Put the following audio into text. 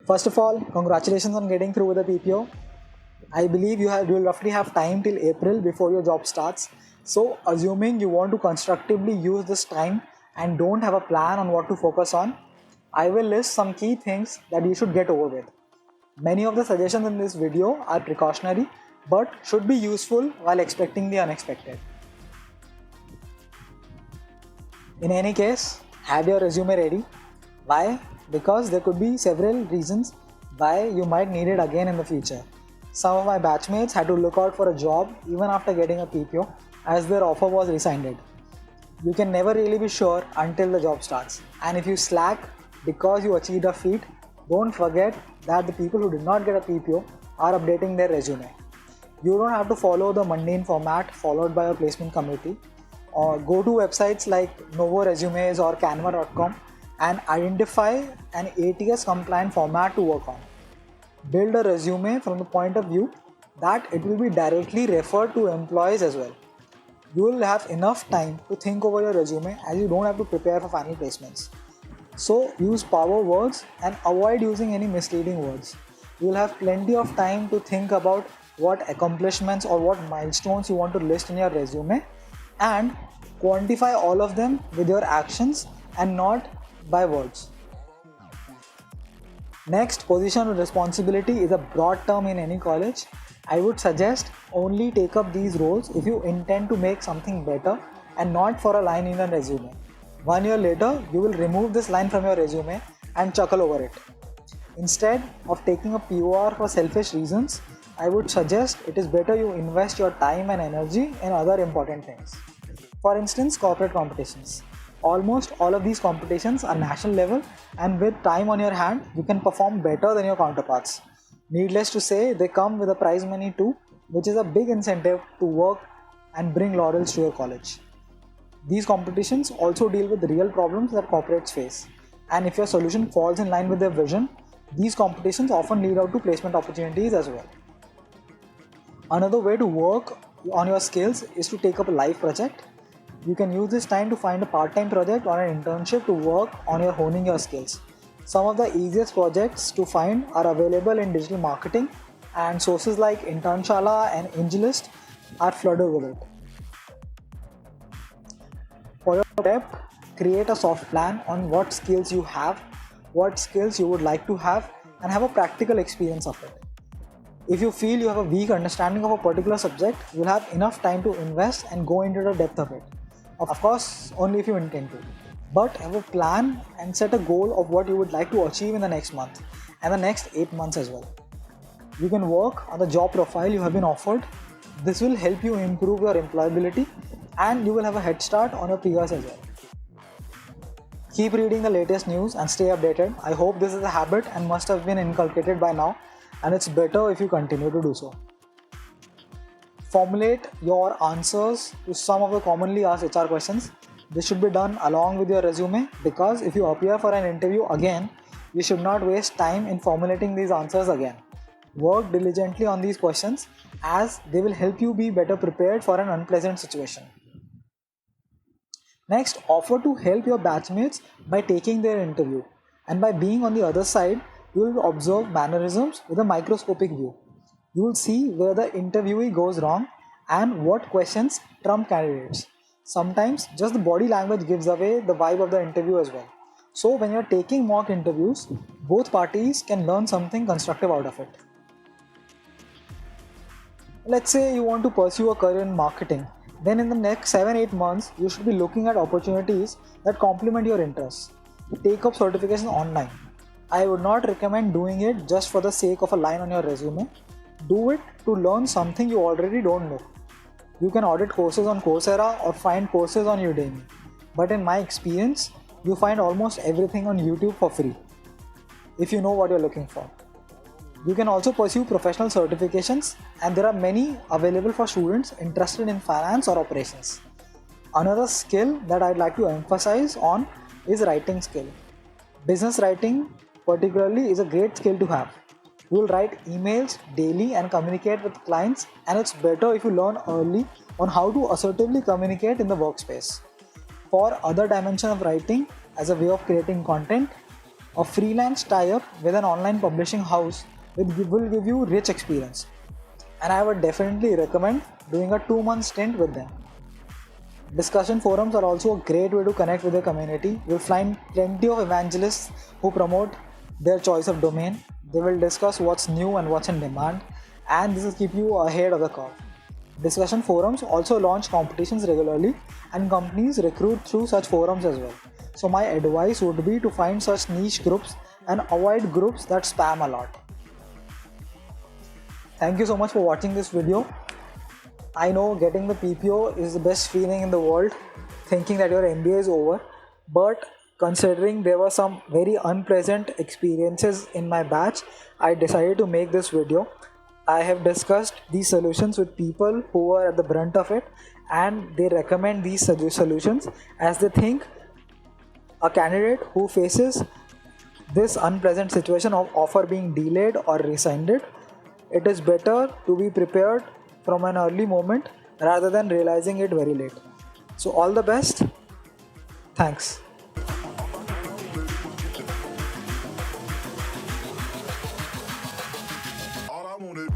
First of all, congratulations on getting through with the PPO. I believe you will roughly have time till April before your job starts. So, assuming you want to constructively use this time and don't have a plan on what to focus on, I will list some key things that you should get over with. Many of the suggestions in this video are precautionary but should be useful while expecting the unexpected. In any case, have your resume ready. Why? Because there could be several reasons why you might need it again in the future. Some of my batchmates had to look out for a job even after getting a PPO as their offer was rescinded. You can never really be sure until the job starts. And if you slack because you achieved a feat, don't forget that the people who did not get a PPO are updating their resume. You don't have to follow the mundane format followed by a placement committee, or go to websites like Novo Resumes or Canva.com and identify an ATS compliant format to work on. Build a resume from the point of view that it will be directly referred to employees as well. You will have enough time to think over your resume as you don't have to prepare for final placements. So use power words and avoid using any misleading words. You will have plenty of time to think about what accomplishments or what milestones you want to list in your resume and quantify all of them with your actions and not by words. Next, position of responsibility is a broad term in any college. I would suggest only take up these roles if you intend to make something better and not for a line in your resume. 1 year later, you will remove this line from your resume and chuckle over it. Instead of taking a POR for selfish reasons, I would suggest it is better you invest your time and energy in other important things. For instance, corporate competitions. Almost all of these competitions are national level, and with time on your hand, you can perform better than your counterparts. Needless to say, they come with a prize money too, which is a big incentive to work and bring laurels to your college. These competitions also deal with real problems that corporates face, and if your solution falls in line with their vision, these competitions often lead out to placement opportunities as well. Another way to work on your skills is to take up a live project. You can use this time to find a part-time project or an internship to work on your honing your skills. Some of the easiest projects to find are available in digital marketing, and sources like Internshala and AngelList are flooded with it. For your prep, create a soft plan on what skills you have, what skills you would like to have, and have a practical experience of it. If you feel you have a weak understanding of a particular subject, you'll have enough time to invest and go into the depth of it. Of course, only if you intend to. But have a plan and set a goal of what you would like to achieve in the next month and the next 8 months as well. You can work on the job profile you have been offered. This will help you improve your employability and you will have a head start on your peers as well. Keep reading the latest news and stay updated. I hope this is a habit and must have been inculcated by now, and it's better if you continue to do so. Formulate your answers to some of the commonly asked HR questions. This should be done along with your resume, because if you appear for an interview again, you should not waste time in formulating these answers again. Work diligently on these questions as they will help you be better prepared for an unpleasant situation. Next, offer to help your batchmates by taking their interview, and by being on the other side, you will observe mannerisms with a microscopic view. You will see where the interviewee goes wrong and what questions trump candidates. Sometimes just the body language gives away the vibe of the interview as well. So when you're taking mock interviews, both parties can learn something constructive out of it. Let's say you want to pursue a career in marketing. Then in the next 7-8 months, you should be looking at opportunities that complement your interests. Take up certification online. I would not recommend doing it just for the sake of a line on your resume. Do it to learn something you already don't know. You can audit courses on Coursera or find courses on Udemy. But in my experience, you find almost everything on YouTube for free, if you know what you're looking for. You can also pursue professional certifications, and there are many available for students interested in finance or operations. Another skill that I'd like to emphasize on is writing skill. Business writing particularly is a great skill to have. You will write emails daily and communicate with clients, and it's better if you learn early on how to assertively communicate in the workspace. For other dimension of writing as a way of creating content, A freelance tie-up with an online publishing house will give you rich experience, and I would definitely recommend doing a 2-month stint with them. Discussion forums are also a great way to connect with the community. You'll find plenty of evangelists who promote their choice of domain. They will discuss what's new and what's in demand, and this will keep you ahead of the curve. Discussion forums also launch competitions regularly, and companies recruit through such forums as well. So, my advice would be to find such niche groups and avoid groups that spam a lot. Thank you so much for watching this video. I know getting the PPO is the best feeling in the world, thinking that your MBA is over, but considering there were some very unpleasant experiences in my batch, I decided to make this video. I have discussed these solutions with people who are at the brunt of it, and they recommend these solutions as they think a candidate who faces this unpleasant situation of offer being delayed or rescinded, it is better to be prepared from an early moment rather than realizing it very late. So all the best. Thanks.